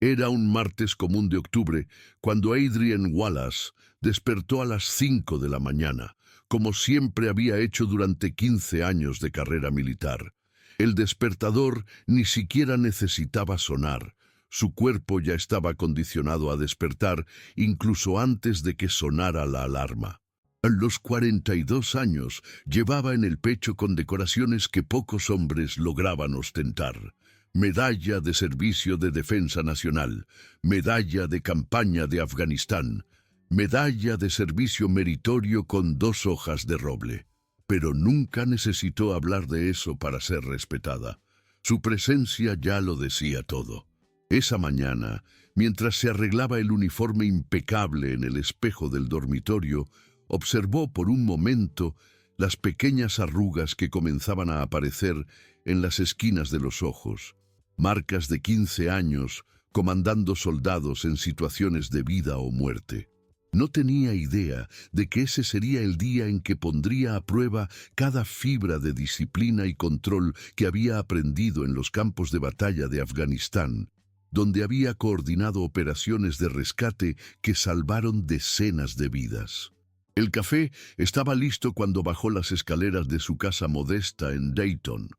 Era un martes común de octubre cuando Adrian Wallace despertó a las 5 de la mañana, como siempre había hecho durante 15 años de carrera militar. El despertador ni siquiera necesitaba sonar. Su cuerpo ya estaba condicionado a despertar incluso antes de que sonara la alarma. A los 42 años llevaba en el pecho condecoraciones que pocos hombres lograban ostentar. Medalla de Servicio de Defensa Nacional, Medalla de Campaña de Afganistán, Medalla de Servicio Meritorio con 2 hojas de roble. Pero nunca necesitó hablar de eso para ser respetada. Su presencia ya lo decía todo. Esa mañana, mientras se arreglaba el uniforme impecable en el espejo del dormitorio, observó por un momento las pequeñas arrugas que comenzaban a aparecer en las esquinas de los ojos. Marcas de 15 años comandando soldados en situaciones de vida o muerte. No tenía idea de que ese sería el día en que pondría a prueba cada fibra de disciplina y control que había aprendido en los campos de batalla de Afganistán, donde había coordinado operaciones de rescate que salvaron decenas de vidas. El café estaba listo cuando bajó las escaleras de su casa modesta en Dayton,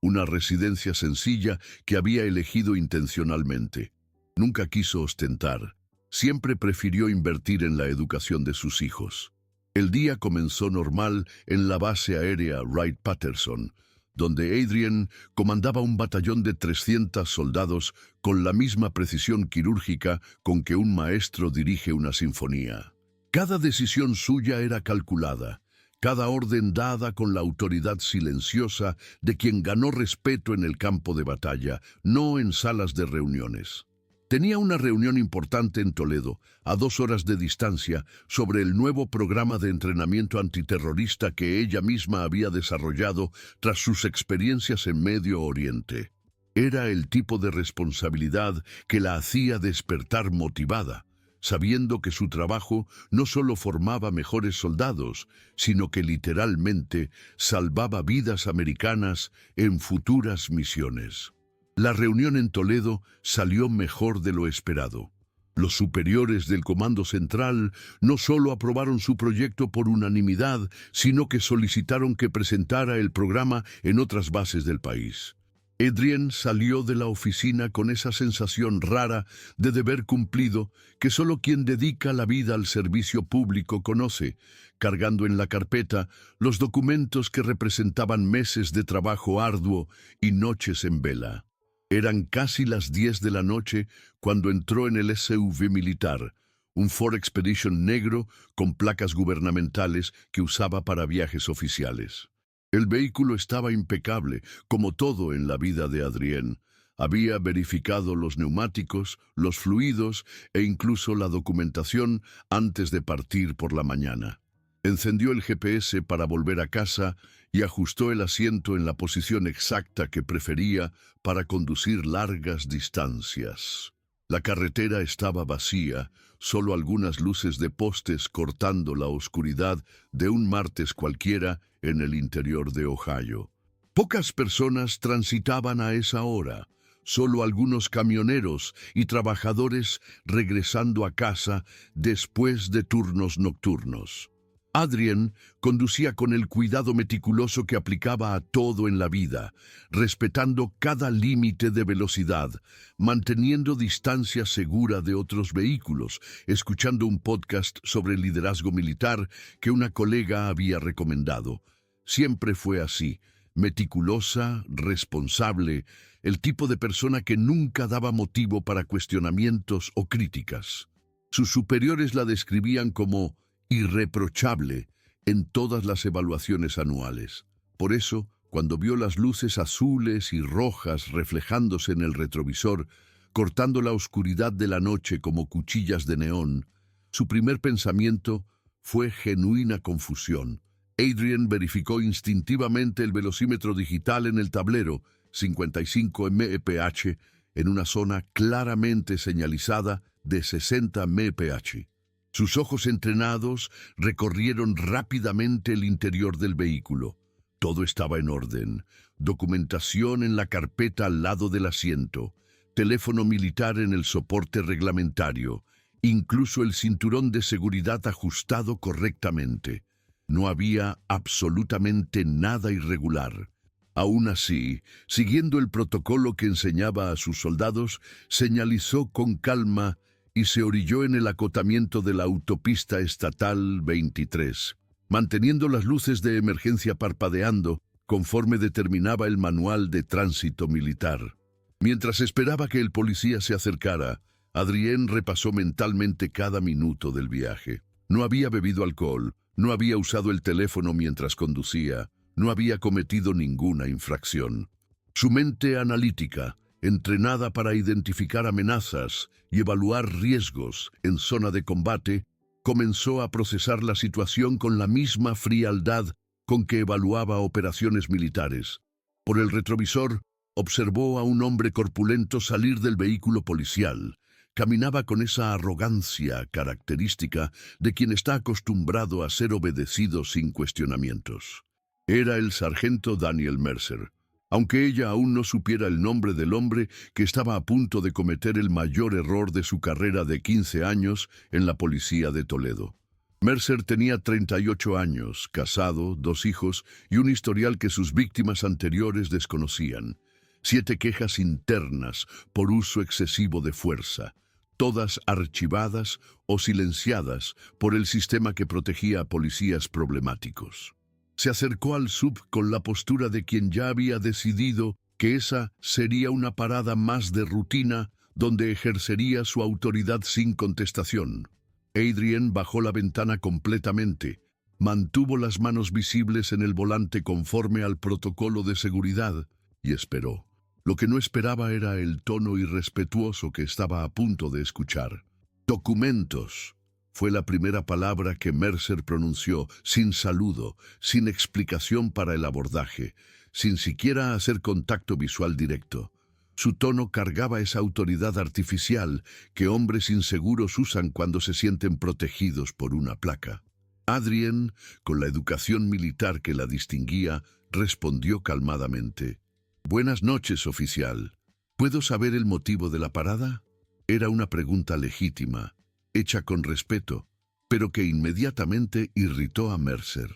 una residencia sencilla que había elegido intencionalmente. Nunca quiso ostentar. Siempre prefirió invertir en la educación de sus hijos. El día comenzó normal en la base aérea Wright-Patterson, donde Adrian comandaba un batallón de 300 soldados con la misma precisión quirúrgica con que un maestro dirige una sinfonía. Cada decisión suya era calculada. Cada orden dada con la autoridad silenciosa de quien ganó respeto en el campo de batalla, no en salas de reuniones. Tenía una reunión importante en Toledo, a 2 horas de distancia, sobre el nuevo programa de entrenamiento antiterrorista que ella misma había desarrollado tras sus experiencias en Medio Oriente. Era el tipo de responsabilidad que la hacía despertar motivada, sabiendo que su trabajo no solo formaba mejores soldados, sino que literalmente salvaba vidas americanas en futuras misiones. La reunión en Toledo salió mejor de lo esperado. Los superiores del Comando Central no solo aprobaron su proyecto por unanimidad, sino que solicitaron que presentara el programa en otras bases del país. Adrian salió de la oficina con esa sensación rara de deber cumplido que solo quien dedica la vida al servicio público conoce, cargando en la carpeta los documentos que representaban meses de trabajo arduo y noches en vela. Eran casi las 10 de la noche cuando entró en el SUV militar, un Ford Expedition negro con placas gubernamentales que usaba para viajes oficiales. El vehículo estaba impecable, como todo en la vida de Adrian. Había verificado los neumáticos, los fluidos e incluso la documentación antes de partir por la mañana. Encendió el GPS para volver a casa y ajustó el asiento en la posición exacta que prefería para conducir largas distancias. La carretera estaba vacía, solo algunas luces de postes cortando la oscuridad de un martes cualquiera en el interior de Ohio. Pocas personas transitaban a esa hora, solo algunos camioneros y trabajadores regresando a casa después de turnos nocturnos. Adrian conducía con el cuidado meticuloso que aplicaba a todo en la vida, respetando cada límite de velocidad, manteniendo distancia segura de otros vehículos, escuchando un podcast sobre liderazgo militar que una colega había recomendado. Siempre fue así, meticulosa, responsable, el tipo de persona que nunca daba motivo para cuestionamientos o críticas. Sus superiores la describían como irreprochable en todas las evaluaciones anuales. Por eso, cuando vio las luces azules y rojas reflejándose en el retrovisor, cortando la oscuridad de la noche como cuchillas de neón, su primer pensamiento fue genuina confusión. Adrian verificó instintivamente el velocímetro digital en el tablero, 55 mph, en una zona claramente señalizada de 60 mph. Sus ojos entrenados recorrieron rápidamente el interior del vehículo. Todo estaba en orden. Documentación en la carpeta al lado del asiento. teléfono militar en el soporte reglamentario, incluso el cinturón de seguridad ajustado correctamente. No había absolutamente nada irregular. Aún así, siguiendo el protocolo que enseñaba a sus soldados, señalizó con calma y se orilló en el acotamiento de la autopista estatal 23, manteniendo las luces de emergencia parpadeando conforme determinaba el manual de tránsito militar. Mientras esperaba que el policía se acercara, Adrien repasó mentalmente cada minuto del viaje. No había bebido alcohol, no había usado el teléfono mientras conducía, no había cometido ninguna infracción. Su mente analítica, entrenada para identificar amenazas y evaluar riesgos en zona de combate, comenzó a procesar la situación con la misma frialdad con que evaluaba operaciones militares. Por el retrovisor, observó a un hombre corpulento salir del vehículo policial. Caminaba con esa arrogancia característica de quien está acostumbrado a ser obedecido sin cuestionamientos. Era el sargento Daniel Mercer, aunque ella aún no supiera el nombre del hombre que estaba a punto de cometer el mayor error de su carrera de 15 años en la policía de Toledo. Mercer tenía 38 años, casado, 2 hijos y un historial que sus víctimas anteriores desconocían. 7 quejas internas por uso excesivo de fuerza, todas archivadas o silenciadas por el sistema que protegía a policías problemáticos. Se acercó al sub con la postura de quien ya había decidido que esa sería una parada más de rutina donde ejercería su autoridad sin contestación. Adrien bajó la ventana completamente, mantuvo las manos visibles en el volante conforme al protocolo de seguridad y esperó. Lo que no esperaba era el tono irrespetuoso que estaba a punto de escuchar. «Documentos», fue la primera palabra que Mercer pronunció, sin saludo, sin explicación para el abordaje, sin siquiera hacer contacto visual directo. Su tono cargaba esa autoridad artificial que hombres inseguros usan cuando se sienten protegidos por una placa. Adrien, con la educación militar que la distinguía, respondió calmadamente. «Buenas noches, oficial. ¿Puedo saber el motivo de la parada?» Era una pregunta legítima, hecha con respeto, pero que inmediatamente irritó a Mercer.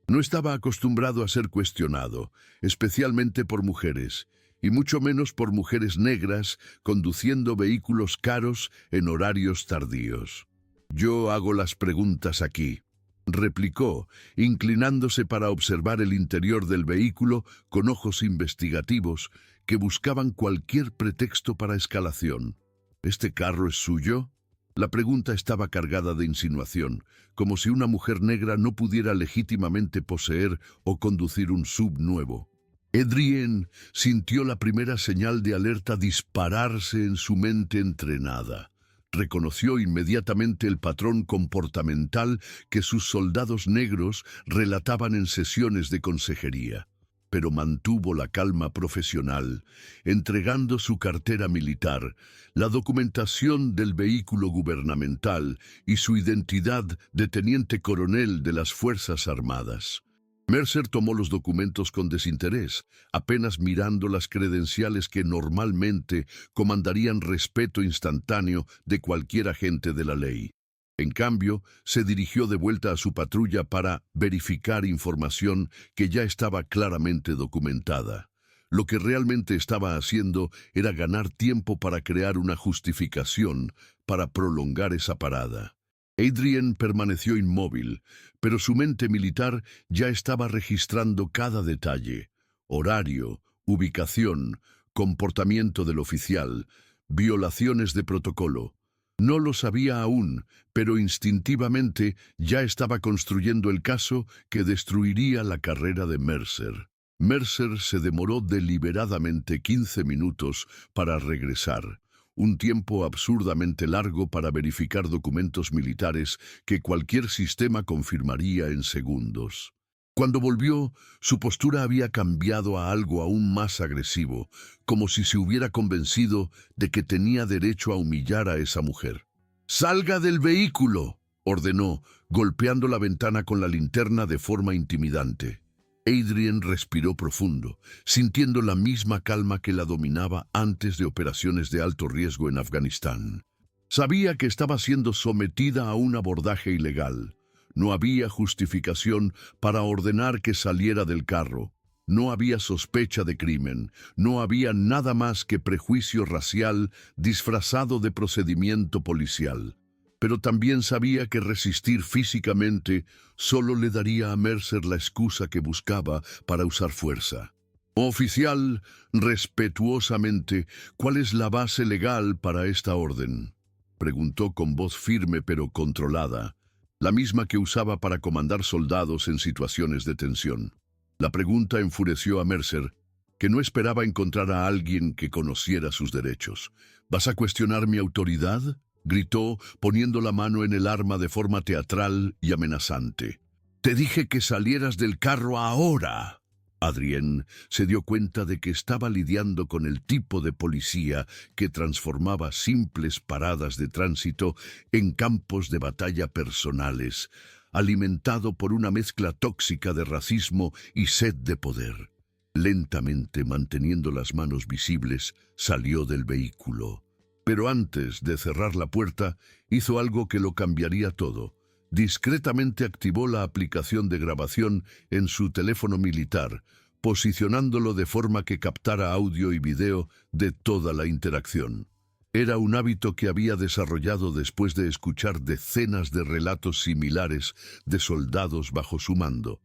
No estaba acostumbrado a ser cuestionado, especialmente por mujeres, y mucho menos por mujeres negras conduciendo vehículos caros en horarios tardíos. «Yo hago las preguntas aquí», replicó, inclinándose para observar el interior del vehículo con ojos investigativos que buscaban cualquier pretexto para escalación. «¿Este carro es suyo?» La pregunta estaba cargada de insinuación, como si una mujer negra no pudiera legítimamente poseer o conducir un sub nuevo. Adrien sintió la primera señal de alerta dispararse en su mente entrenada. Reconoció inmediatamente el patrón comportamental que sus soldados negros relataban en sesiones de consejería, pero mantuvo la calma profesional, entregando su cartera militar, la documentación del vehículo gubernamental y su identidad de teniente coronel de las Fuerzas Armadas. Mercer tomó los documentos con desinterés, apenas mirando las credenciales que normalmente comandarían respeto instantáneo de cualquier agente de la ley. En cambio, se dirigió de vuelta a su patrulla para verificar información que ya estaba claramente documentada. Lo que realmente estaba haciendo era ganar tiempo para crear una justificación para prolongar esa parada. Adrien permaneció inmóvil, pero su mente militar ya estaba registrando cada detalle: horario, ubicación, comportamiento del oficial, violaciones de protocolo. No lo sabía aún, pero instintivamente ya estaba construyendo el caso que destruiría la carrera de Mercer. Mercer se demoró deliberadamente 15 minutos para regresar, un tiempo absurdamente largo para verificar documentos militares que cualquier sistema confirmaría en segundos. Cuando volvió, su postura había cambiado a algo aún más agresivo, como si se hubiera convencido de que tenía derecho a humillar a esa mujer. «¡Salga del vehículo!», ordenó, golpeando la ventana con la linterna de forma intimidante. Adrian respiró profundo, sintiendo la misma calma que la dominaba antes de operaciones de alto riesgo en Afganistán. Sabía que estaba siendo sometida a un abordaje ilegal. No había justificación para ordenar que saliera del carro. No había sospecha de crimen. No había nada más que prejuicio racial disfrazado de procedimiento policial. Pero también sabía que resistir físicamente solo le daría a Mercer la excusa que buscaba para usar fuerza. Oficial, respetuosamente, ¿cuál es la base legal para esta orden?, preguntó con voz firme pero controlada, la misma que usaba para comandar soldados en situaciones de tensión. La pregunta enfureció a Mercer, que no esperaba encontrar a alguien que conociera sus derechos. ¿Vas a cuestionar mi autoridad?, gritó, poniendo la mano en el arma de forma teatral y amenazante. «Te dije que salieras del carro ahora». Adrienne se dio cuenta de que estaba lidiando con el tipo de policía que transformaba simples paradas de tránsito en campos de batalla personales, alimentado por una mezcla tóxica de racismo y sed de poder. Lentamente, manteniendo las manos visibles, salió del vehículo. Pero antes de cerrar la puerta, hizo algo que lo cambiaría todo. Discretamente activó la aplicación de grabación en su teléfono militar, posicionándolo de forma que captara audio y video de toda la interacción. Era un hábito que había desarrollado después de escuchar decenas de relatos similares de soldados bajo su mando.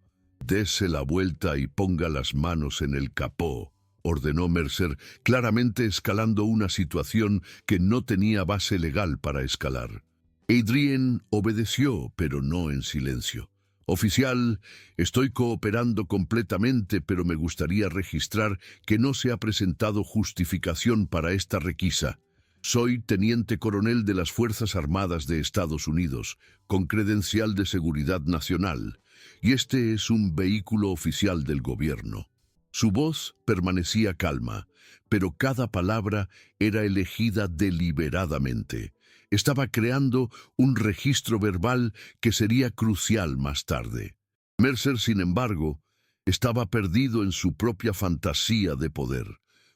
«Dese la vuelta y ponga las manos en el capó», ordenó Mercer, claramente escalando una situación que no tenía base legal para escalar. Adrienne obedeció, pero no en silencio. «Oficial, estoy cooperando completamente, pero me gustaría registrar que no se ha presentado justificación para esta requisa. Soy teniente coronel de las Fuerzas Armadas de Estados Unidos, con credencial de seguridad nacional, y este es un vehículo oficial del gobierno». Su voz permanecía calma, pero cada palabra era elegida deliberadamente. Estaba creando un registro verbal que sería crucial más tarde. Mercer, sin embargo, estaba perdido en su propia fantasía de poder.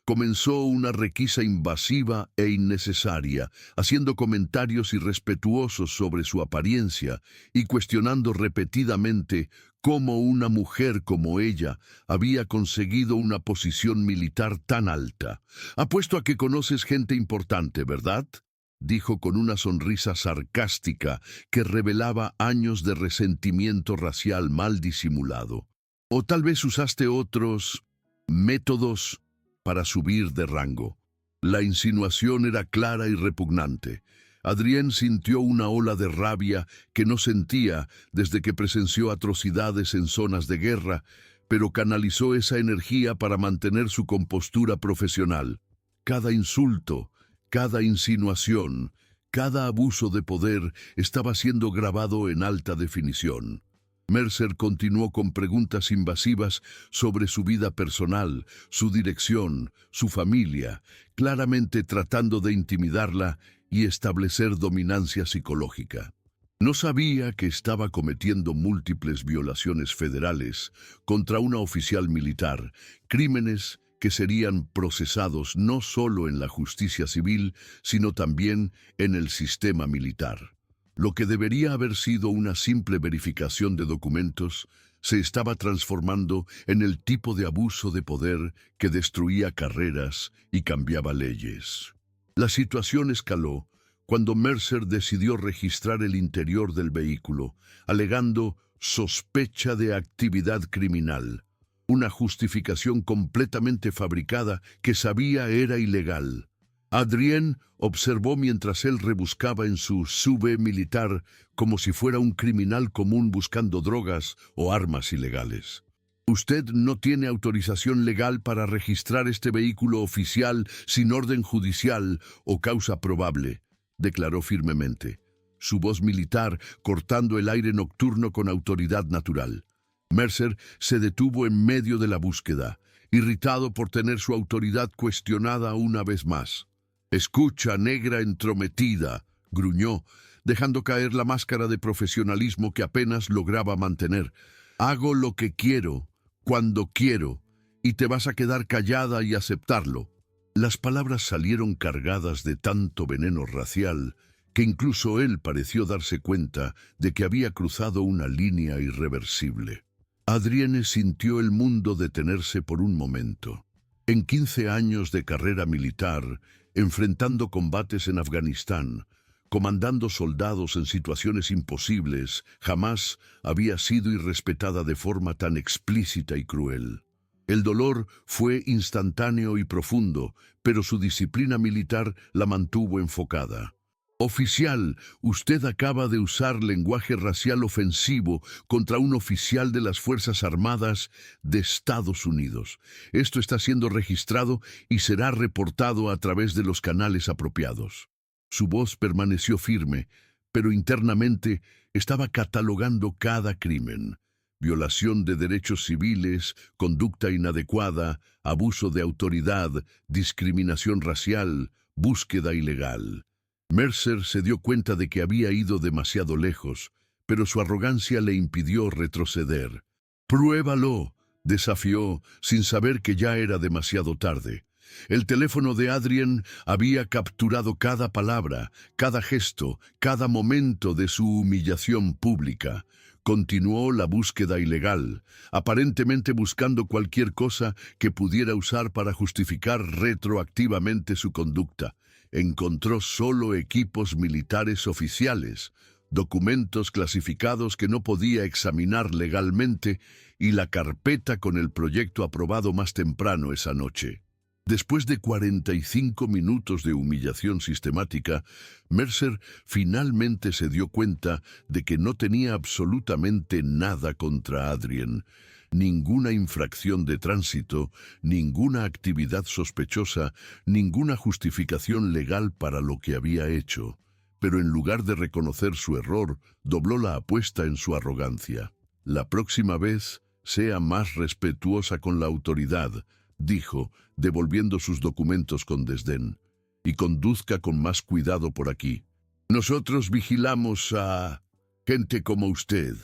Comenzó una requisa invasiva e innecesaria, haciendo comentarios irrespetuosos sobre su apariencia y cuestionando repetidamente cómo una mujer como ella había conseguido una posición militar tan alta. «Apuesto a que conoces gente importante, ¿verdad?», dijo con una sonrisa sarcástica que revelaba años de resentimiento racial mal disimulado. «O tal vez usaste otros métodos para subir de rango». La insinuación era clara y repugnante. Adrienne sintió una ola de rabia que no sentía desde que presenció atrocidades en zonas de guerra, pero canalizó esa energía para mantener su compostura profesional. Cada insulto, cada insinuación, cada abuso de poder estaba siendo grabado en alta definición. Mercer continuó con preguntas invasivas sobre su vida personal, su dirección, su familia, claramente tratando de intimidarla y establecer dominancia psicológica. No sabía que estaba cometiendo múltiples violaciones federales contra una oficial militar, crímenes que serían procesados no solo en la justicia civil, sino también en el sistema militar. Lo que debería haber sido una simple verificación de documentos se estaba transformando en el tipo de abuso de poder que destruía carreras y cambiaba leyes. La situación escaló cuando Mercer decidió registrar el interior del vehículo, alegando sospecha de actividad criminal, una justificación completamente fabricada que sabía era ilegal. Adrienne observó mientras él rebuscaba en su SUV militar como si fuera un criminal común buscando drogas o armas ilegales. «Usted no tiene autorización legal para registrar este vehículo oficial sin orden judicial o causa probable», declaró firmemente, su voz militar cortando el aire nocturno con autoridad natural. Mercer se detuvo en medio de la búsqueda, irritado por tener su autoridad cuestionada una vez más. «Escucha, negra entrometida», gruñó, dejando caer la máscara de profesionalismo que apenas lograba mantener. «Hago lo que quiero, cuando quiero, y te vas a quedar callada y aceptarlo. Las palabras salieron cargadas de tanto veneno racial que incluso él pareció darse cuenta de que había cruzado una línea irreversible. Adrienne sintió el mundo detenerse por un momento. En 15 años de carrera militar, enfrentando combates en Afganistán, comandando soldados en situaciones imposibles, jamás había sido irrespetada de forma tan explícita y cruel. El dolor fue instantáneo y profundo, pero su disciplina militar la mantuvo enfocada. Oficial, usted acaba de usar lenguaje racial ofensivo contra un oficial de las Fuerzas Armadas de Estados Unidos. Esto está siendo registrado y será reportado a través de los canales apropiados. Su voz permaneció firme, pero internamente estaba catalogando cada crimen. Violación de derechos civiles, conducta inadecuada, abuso de autoridad, discriminación racial, búsqueda ilegal. Mercer se dio cuenta de que había ido demasiado lejos, pero su arrogancia le impidió retroceder. «Pruébalo», desafió, sin saber que ya era demasiado tarde. El teléfono de Adrienne había capturado cada palabra, cada gesto, cada momento de su humillación pública. Continuó la búsqueda ilegal, aparentemente buscando cualquier cosa que pudiera usar para justificar retroactivamente su conducta. Encontró solo equipos militares oficiales, documentos clasificados que no podía examinar legalmente y la carpeta con el proyecto aprobado más temprano esa noche. Después de 45 minutos de humillación sistemática, Mercer finalmente se dio cuenta de que no tenía absolutamente nada contra Adrienne, ninguna infracción de tránsito, ninguna actividad sospechosa, ninguna justificación legal para lo que había hecho. Pero en lugar de reconocer su error, dobló la apuesta en su arrogancia. «La próxima vez, sea más respetuosa con la autoridad», dijo, devolviendo sus documentos con desdén, «y conduzca con más cuidado por aquí. Nosotros vigilamos a gente como usted».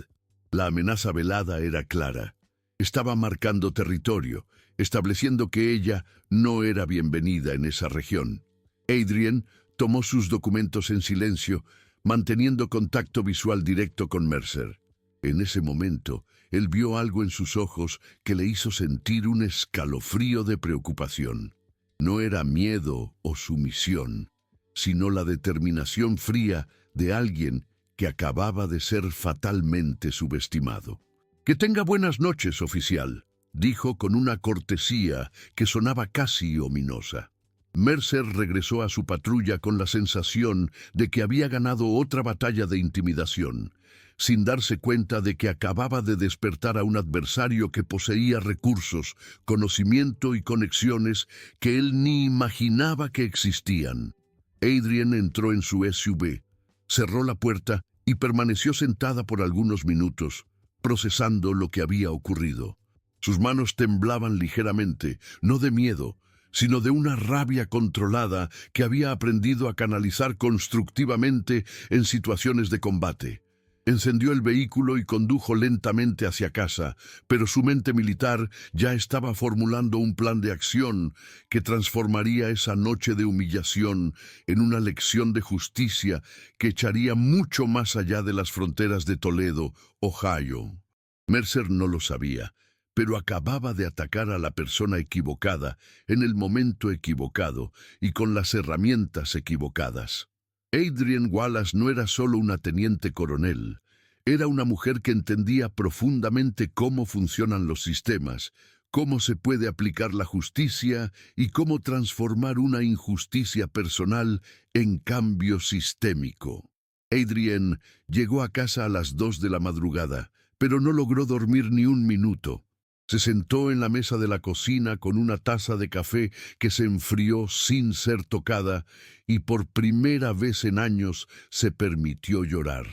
La amenaza velada era clara. Estaba marcando territorio, estableciendo que ella no era bienvenida en esa región. Adrienne tomó sus documentos en silencio, manteniendo contacto visual directo con Mercer. En ese momento, él vio algo en sus ojos que le hizo sentir un escalofrío de preocupación. No era miedo o sumisión, sino la determinación fría de alguien que acababa de ser fatalmente subestimado. «Que tenga buenas noches, oficial», dijo con una cortesía que sonaba casi ominosa. Mercer regresó a su patrulla con la sensación de que había ganado otra batalla de intimidación, sin darse cuenta de que acababa de despertar a un adversario que poseía recursos, conocimiento y conexiones que él ni imaginaba que existían. Adrienne entró en su SUV, cerró la puerta y permaneció sentada por algunos minutos, procesando lo que había ocurrido. Sus manos temblaban ligeramente, no de miedo, sino de una rabia controlada que había aprendido a canalizar constructivamente en situaciones de combate. Encendió el vehículo y condujo lentamente hacia casa, pero su mente militar ya estaba formulando un plan de acción que transformaría esa noche de humillación en una lección de justicia que echaría mucho más allá de las fronteras de Toledo, Ohio. Mercer no lo sabía, pero acababa de atacar a la persona equivocada, en el momento equivocado y con las herramientas equivocadas. Adrienne Wallace no era solo una teniente coronel, era una mujer que entendía profundamente cómo funcionan los sistemas, cómo se puede aplicar la justicia y cómo transformar una injusticia personal en cambio sistémico. Adrienne llegó a casa a las 2 de la madrugada, pero no logró dormir ni un minuto. Se sentó en la mesa de la cocina con una taza de café que se enfrió sin ser tocada y por primera vez en años se permitió llorar.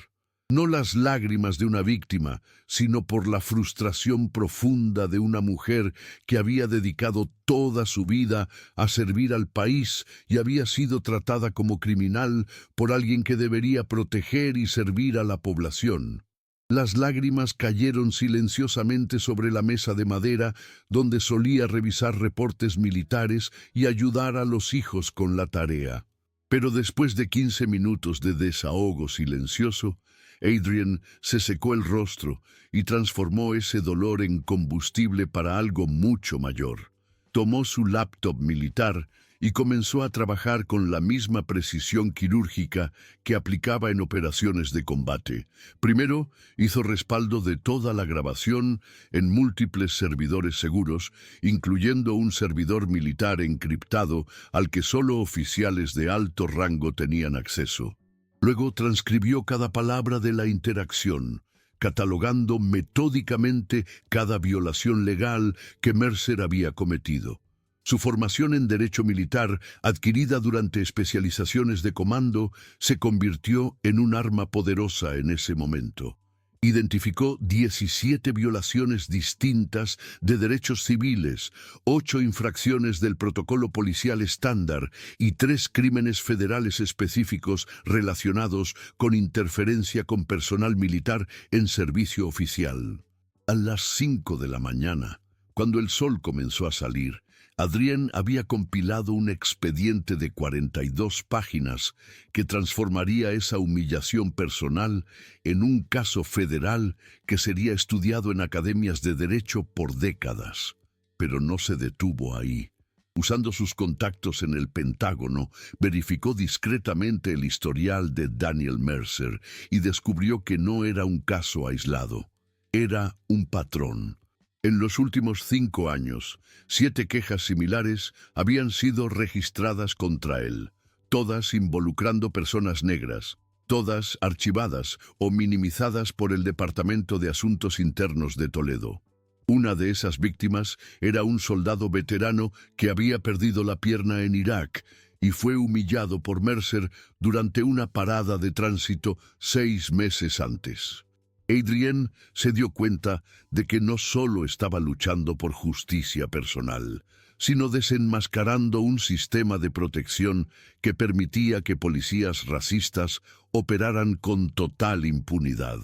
No las lágrimas de una víctima, sino por la frustración profunda de una mujer que había dedicado toda su vida a servir al país y había sido tratada como criminal por alguien que debería proteger y servir a la población. Las lágrimas cayeron silenciosamente sobre la mesa de madera donde solía revisar reportes militares y ayudar a los hijos con la tarea. Pero después de 15 minutos de desahogo silencioso, Adrian se secó el rostro y transformó ese dolor en combustible para algo mucho mayor. Tomó su laptop militar y comenzó a trabajar con la misma precisión quirúrgica que aplicaba en operaciones de combate. Primero, hizo respaldo de toda la grabación en múltiples servidores seguros, incluyendo un servidor militar encriptado al que solo oficiales de alto rango tenían acceso. Luego transcribió cada palabra de la interacción, catalogando metódicamente cada violación legal que Mercer había cometido. Su formación en derecho militar, adquirida durante especializaciones de comando, se convirtió en un arma poderosa en ese momento. Identificó 17 violaciones distintas de derechos civiles, 8 infracciones del protocolo policial estándar y 3 crímenes federales específicos relacionados con interferencia con personal militar en servicio oficial. A las 5 de la mañana, cuando el sol comenzó a salir, Adrián había compilado un expediente de 42 páginas que transformaría esa humillación personal en un caso federal que sería estudiado en academias de derecho por décadas. Pero no se detuvo ahí. Usando sus contactos en el Pentágono, verificó discretamente el historial de Daniel Mercer y descubrió que no era un caso aislado. Era un patrón. En los últimos 5 años, 7 quejas similares habían sido registradas contra él, todas involucrando personas negras, todas archivadas o minimizadas por el Departamento de Asuntos Internos de Toledo. Una de esas víctimas era un soldado veterano que había perdido la pierna en Irak y fue humillado por Mercer durante una parada de tránsito 6 meses antes. Adrián se dio cuenta de que no solo estaba luchando por justicia personal, sino desenmascarando un sistema de protección que permitía que policías racistas operaran con total impunidad.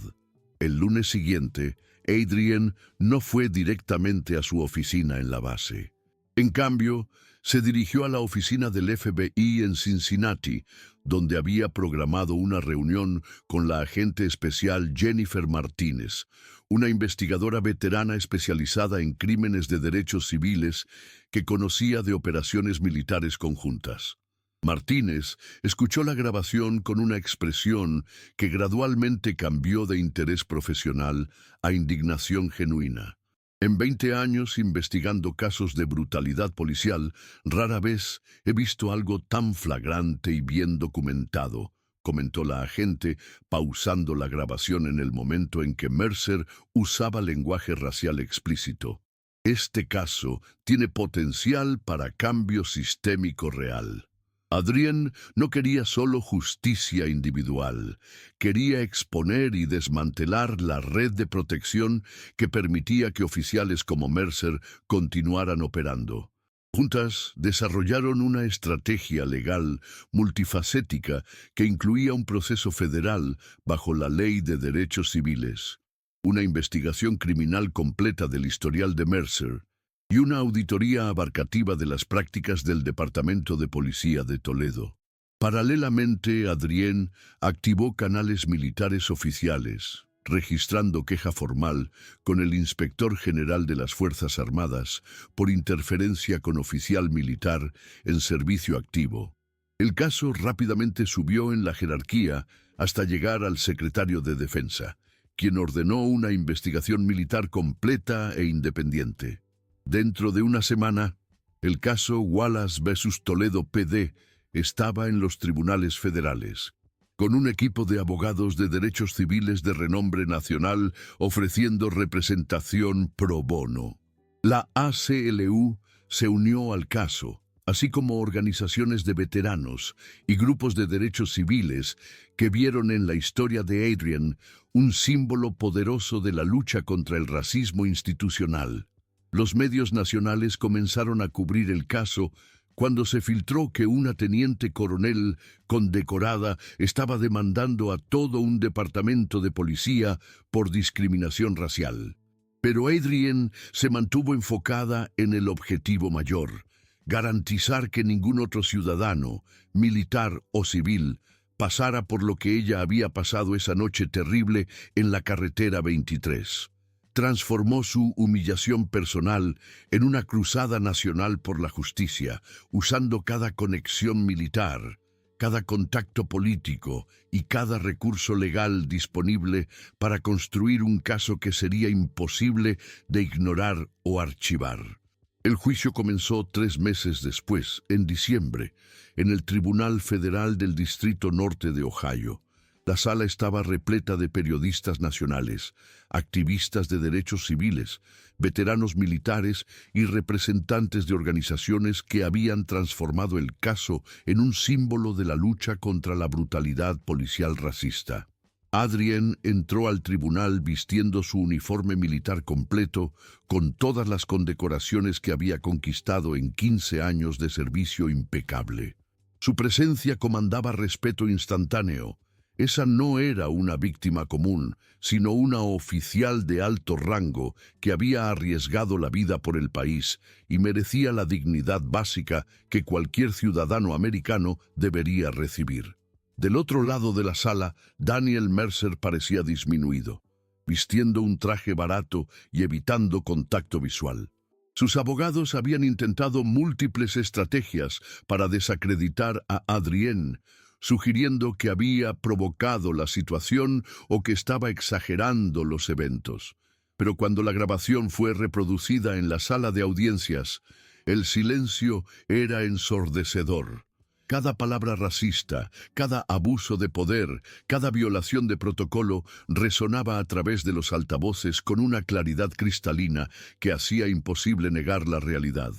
El lunes siguiente, Adrián no fue directamente a su oficina en la base. En cambio, se dirigió a la oficina del FBI en Cincinnati, donde había programado una reunión con la agente especial Jennifer Martínez, una investigadora veterana especializada en crímenes de derechos civiles que conocía de operaciones militares conjuntas. Martínez escuchó la grabación con una expresión que gradualmente cambió de interés profesional a indignación genuina. En 20 años investigando casos de brutalidad policial, rara vez he visto algo tan flagrante y bien documentado, comentó la agente, pausando la grabación en el momento en que Mercer usaba lenguaje racial explícito. Este caso tiene potencial para cambio sistémico real. Adrián no quería solo justicia individual, quería exponer y desmantelar la red de protección que permitía que oficiales como Mercer continuaran operando. Juntas desarrollaron una estrategia legal multifacética que incluía un proceso federal bajo la Ley de Derechos Civiles, una investigación criminal completa del historial de Mercer, y una auditoría abarcativa de las prácticas del Departamento de Policía de Toledo. Paralelamente, Adrián activó canales militares oficiales, registrando queja formal con el Inspector General de las Fuerzas Armadas por interferencia con oficial militar en servicio activo. El caso rápidamente subió en la jerarquía hasta llegar al secretario de Defensa, quien ordenó una investigación militar completa e independiente. Dentro de una semana, el caso Wallace vs. Toledo PD estaba en los tribunales federales, con un equipo de abogados de derechos civiles de renombre nacional ofreciendo representación pro bono. La ACLU se unió al caso, así como organizaciones de veteranos y grupos de derechos civiles que vieron en la historia de Adrián un símbolo poderoso de la lucha contra el racismo institucional. Los medios nacionales comenzaron a cubrir el caso cuando se filtró que una teniente coronel condecorada estaba demandando a todo un departamento de policía por discriminación racial. Pero Adrienne se mantuvo enfocada en el objetivo mayor: garantizar que ningún otro ciudadano, militar o civil, pasara por lo que ella había pasado esa noche terrible en la carretera 23. Transformó su humillación personal en una cruzada nacional por la justicia, usando cada conexión militar, cada contacto político y cada recurso legal disponible para construir un caso que sería imposible de ignorar o archivar. El juicio comenzó 3 meses después, en diciembre, en el Tribunal Federal del Distrito Norte de Ohio. La sala estaba repleta de periodistas nacionales, activistas de derechos civiles, veteranos militares y representantes de organizaciones que habían transformado el caso en un símbolo de la lucha contra la brutalidad policial racista. Adrienne entró al tribunal vistiendo su uniforme militar completo, con todas las condecoraciones que había conquistado en 15 años de servicio impecable. Su presencia comandaba respeto instantáneo. Esa no era una víctima común, sino una oficial de alto rango que había arriesgado la vida por el país y merecía la dignidad básica que cualquier ciudadano americano debería recibir. Del otro lado de la sala, Daniel Mercer parecía disminuido, vistiendo un traje barato y evitando contacto visual. Sus abogados habían intentado múltiples estrategias para desacreditar a Adrienne, sugiriendo que había provocado la situación o que estaba exagerando los eventos. Pero cuando la grabación fue reproducida en la sala de audiencias, el silencio era ensordecedor. Cada palabra racista, cada abuso de poder, cada violación de protocolo resonaba a través de los altavoces con una claridad cristalina que hacía imposible negar la realidad.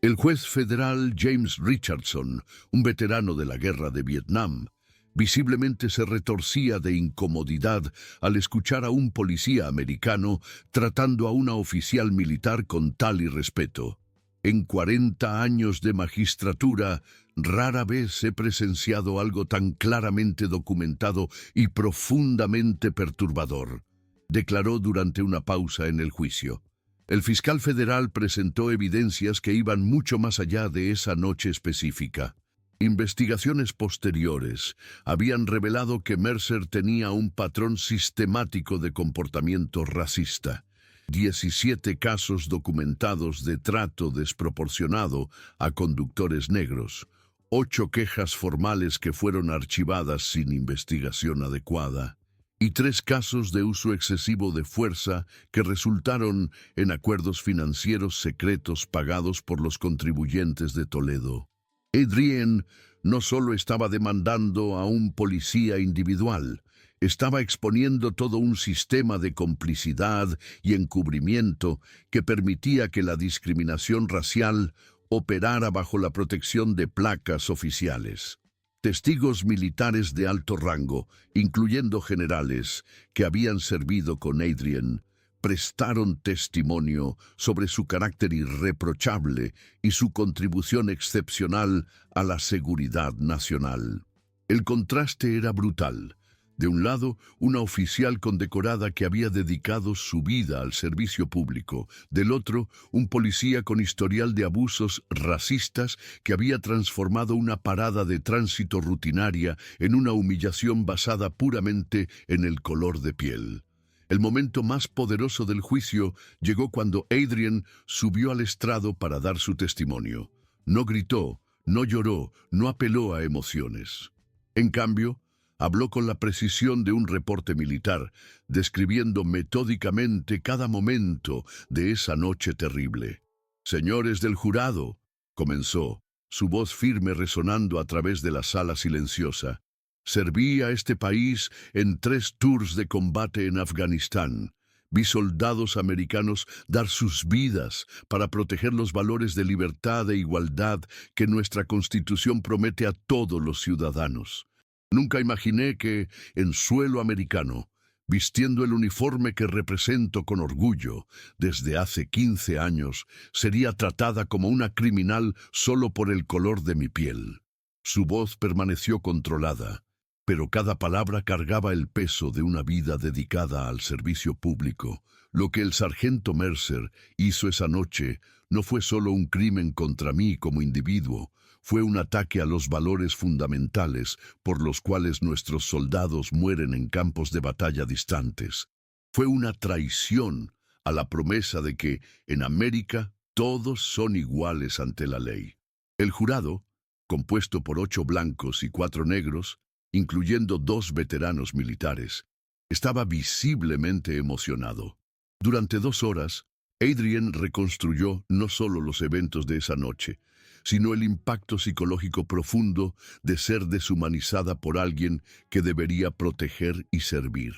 El juez federal James Richardson, un veterano de la guerra de Vietnam, visiblemente se retorcía de incomodidad al escuchar a un policía americano tratando a una oficial militar con tal irrespeto. En 40 años de magistratura, rara vez he presenciado algo tan claramente documentado y profundamente perturbador, declaró durante una pausa en el juicio. El fiscal federal presentó evidencias que iban mucho más allá de esa noche específica. Investigaciones posteriores habían revelado que Mercer tenía un patrón sistemático de comportamiento racista. 17 casos documentados de trato desproporcionado a conductores negros, 8 quejas formales que fueron archivadas sin investigación adecuada, y 3 casos de uso excesivo de fuerza que resultaron en acuerdos financieros secretos pagados por los contribuyentes de Toledo. Adrienne no solo estaba demandando a un policía individual, estaba exponiendo todo un sistema de complicidad y encubrimiento que permitía que la discriminación racial operara bajo la protección de placas oficiales. Testigos militares de alto rango, incluyendo generales que habían servido con Adrienne, prestaron testimonio sobre su carácter irreprochable y su contribución excepcional a la seguridad nacional. El contraste era brutal. De un lado, una oficial condecorada que había dedicado su vida al servicio público. Del otro, un policía con historial de abusos racistas que había transformado una parada de tránsito rutinaria en una humillación basada puramente en el color de piel. El momento más poderoso del juicio llegó cuando Adrienne subió al estrado para dar su testimonio. No gritó, no lloró, no apeló a emociones. En cambio, habló con la precisión de un reporte militar, describiendo metódicamente cada momento de esa noche terrible. «Señores del jurado», comenzó, su voz firme resonando a través de la sala silenciosa. «Serví a este país en 3 tours de combate en Afganistán. Vi soldados americanos dar sus vidas para proteger los valores de libertad e igualdad que nuestra Constitución promete a todos los ciudadanos. Nunca imaginé que, en suelo americano, Vistiendo el uniforme que represento con orgullo desde hace 15 años, sería tratada como una criminal solo por el color de mi piel. Su voz permaneció controlada, pero cada palabra cargaba el peso de una vida dedicada al servicio público. Lo que el sargento Mercer hizo esa noche no fue solo un crimen contra mí como individuo, fue un ataque a los valores fundamentales por los cuales nuestros soldados mueren en campos de batalla distantes. Fue una traición a la promesa de que, en América, todos son iguales ante la ley. El jurado, compuesto por 8 blancos y 4 negros, incluyendo 2 veteranos militares, estaba visiblemente emocionado. Durante 2 horas, Adrienne reconstruyó no solo los eventos de esa noche, sino el impacto psicológico profundo de ser deshumanizada por alguien que debería proteger y servir.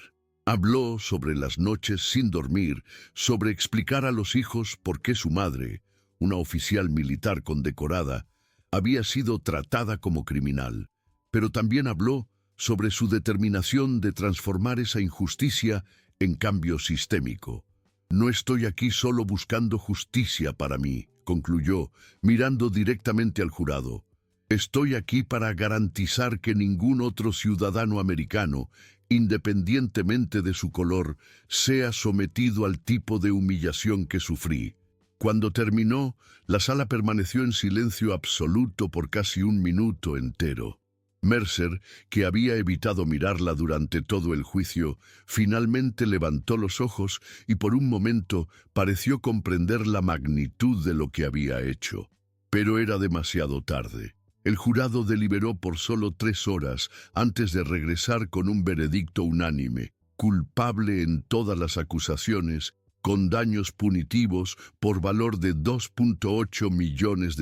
Habló sobre las noches sin dormir, sobre explicar a los hijos por qué su madre, una oficial militar condecorada, había sido tratada como criminal, pero también habló sobre su determinación de transformar esa injusticia en cambio sistémico. No estoy aquí solo buscando justicia para mí, concluyó, mirando directamente al jurado. Estoy aquí para garantizar que ningún otro ciudadano americano, independientemente de su color, sea sometido al tipo de humillación que sufrí. Cuando terminó, la sala permaneció en silencio absoluto por casi 1 minuto entero. Mercer, que había evitado mirarla durante todo el juicio, finalmente levantó los ojos y por un momento pareció comprender la magnitud de lo que había hecho. Pero era demasiado tarde. El jurado deliberó por solo 3 horas antes de regresar con un veredicto unánime, culpable en todas las acusaciones, con daños punitivos por valor de $2.8 millones.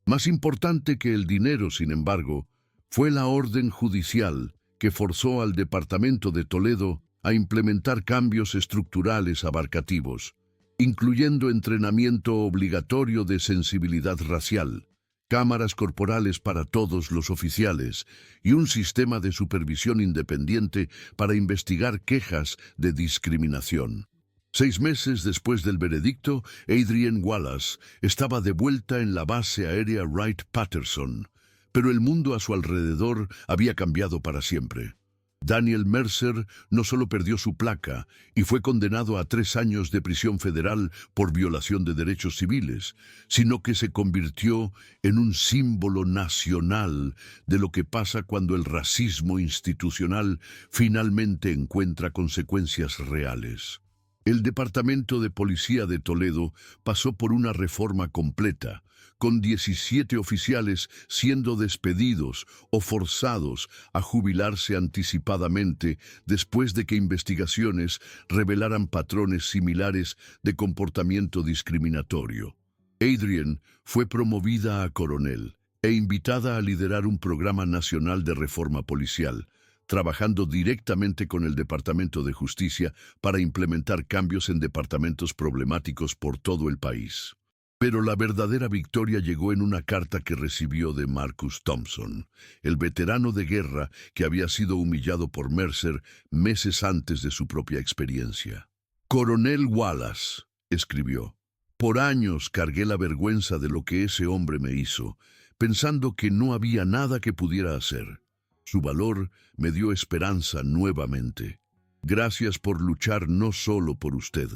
Más importante que el dinero, sin embargo, fue la orden judicial que forzó al Departamento de Toledo a implementar cambios estructurales abarcativos, incluyendo entrenamiento obligatorio de sensibilidad racial, cámaras corporales para todos los oficiales y un sistema de supervisión independiente para investigar quejas de discriminación. 6 meses después del veredicto, Adrienne Wallace estaba de vuelta en la base aérea Wright-Patterson, pero el mundo a su alrededor había cambiado para siempre. Daniel Mercer no solo perdió su placa y fue condenado a 3 años de prisión federal por violación de derechos civiles, sino que se convirtió en un símbolo nacional de lo que pasa cuando el racismo institucional finalmente encuentra consecuencias reales. El Departamento de Policía de Toledo pasó por una reforma completa, con 17 oficiales siendo despedidos o forzados a jubilarse anticipadamente después de que investigaciones revelaran patrones similares de comportamiento discriminatorio. Adrienne fue promovida a coronel e invitada a liderar un programa nacional de reforma policial, trabajando directamente con el Departamento de Justicia para implementar cambios en departamentos problemáticos por todo el país. Pero la verdadera victoria llegó en una carta que recibió de Marcus Thompson, el veterano de guerra que había sido humillado por Mercer meses antes de su propia experiencia. «Coronel Wallace», escribió, «por años cargué la vergüenza de lo que ese hombre me hizo, pensando que no había nada que pudiera hacer. Su valor me dio esperanza nuevamente. Gracias por luchar no solo por usted,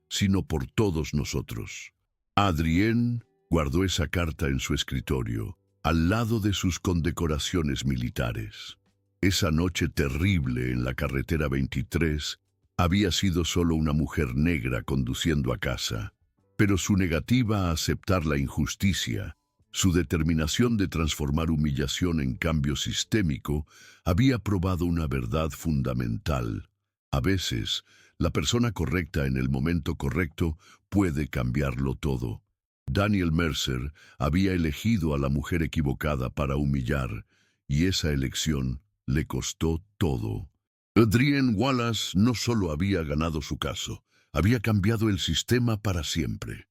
sino por todos nosotros». Adrienne guardó esa carta en su escritorio, al lado de sus condecoraciones militares. Esa noche terrible en la carretera 23 había sido solo una mujer negra conduciendo a casa, pero su negativa a aceptar la injusticia, su determinación de transformar humillación en cambio sistémico, había probado una verdad fundamental. A veces, la persona correcta en el momento correcto puede cambiarlo todo. Daniel Mercer había elegido a la mujer equivocada para humillar, y esa elección le costó todo. Adrienne Wallace no solo había ganado su caso, había cambiado el sistema para siempre.